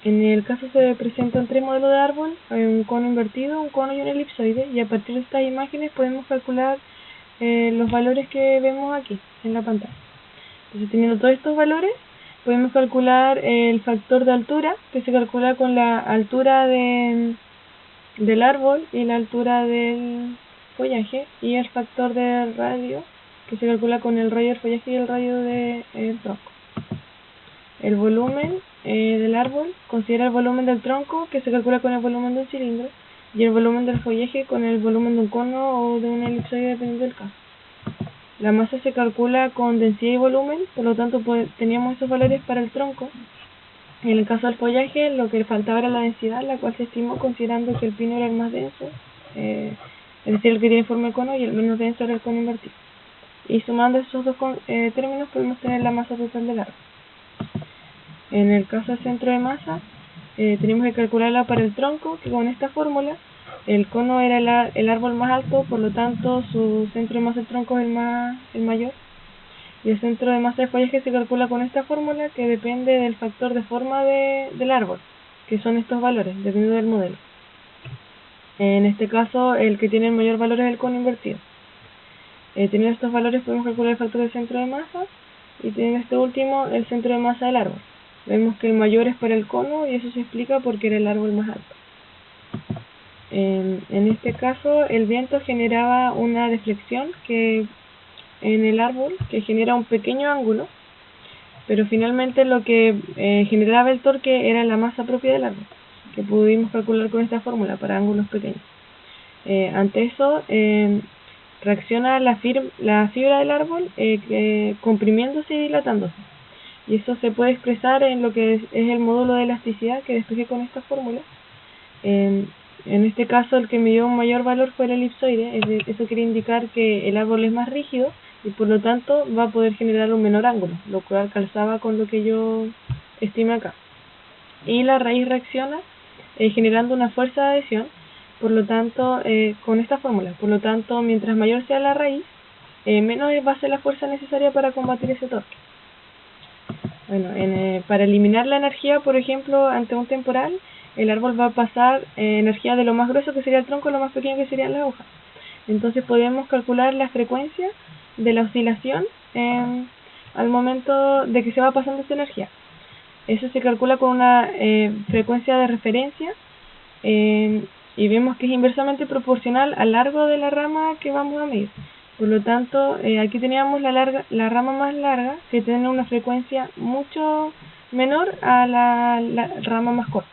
En el caso se presentan tres modelos de árbol, un cono invertido, un cono y un elipsoide, y a partir de estas imágenes podemos calcular los valores que vemos aquí en la pantalla. Entonces, teniendo todos estos valores, podemos calcular el factor de altura, que se calcula con la altura del árbol y la altura del follaje, y el factor de radio, que se calcula con el radio del follaje y el radio del tronco. El volumen del árbol considera el volumen del tronco, que se calcula con el volumen de un cilindro, y el volumen del follaje con el volumen de un cono o de una elipsoide, dependiendo del caso. La masa se calcula con densidad y volumen, por lo tanto teníamos esos valores para el tronco. En el caso del follaje, lo que le faltaba era la densidad, la cual se estimó considerando que el pino era el más denso, es decir, el que tiene forma de cono, y el menos denso era el cono invertido. Y sumando esos dos términos podemos tener la masa total del árbol. En el caso del centro de masa, tenemos que calcularla para el tronco, que con esta fórmula, el cono era el árbol más alto, por lo tanto su centro de masa del tronco es el mayor. Y el centro de masa de follaje se calcula con esta fórmula, que depende del factor de forma del árbol, que son estos valores, dependiendo del modelo. En este caso, el que tiene el mayor valor es el cono invertido. Teniendo estos valores podemos calcular el factor del centro de masa, y teniendo este último, el centro de masa del árbol. Vemos que el mayor es para el cono, y eso se explica porque era el árbol más alto. En este caso, el viento generaba una deflexión en el árbol, que genera un pequeño ángulo, pero finalmente lo que generaba el torque era la masa propia del árbol, que pudimos calcular con esta fórmula para ángulos pequeños. Ante eso, reacciona la fibra del árbol comprimiéndose y dilatándose, y eso se puede expresar en lo que es el módulo de elasticidad que despejé con esta fórmula. En este caso, el que me dio un mayor valor fue el elipsoide. Eso quiere indicar que el árbol es más rígido y por lo tanto va a poder generar un menor ángulo, lo cual calzaba con lo que yo estimé acá. Y la raíz reacciona generando una fuerza de adhesión, por lo tanto, con esta fórmula. Por lo tanto, mientras mayor sea la raíz, menos va a ser la fuerza necesaria para combatir ese torque. Bueno, para eliminar la energía, por ejemplo, ante un temporal, el árbol va a pasar energía de lo más grueso, que sería el tronco, a lo más pequeño, que serían las hojas. Entonces podemos calcular la frecuencia de la oscilación al momento de que se va pasando esta energía. Eso se calcula con una frecuencia de referencia, y vemos que es inversamente proporcional al largo de la rama que vamos a medir. Por lo tanto, aquí teníamos la rama más larga, que tiene una frecuencia mucho menor a la rama más corta.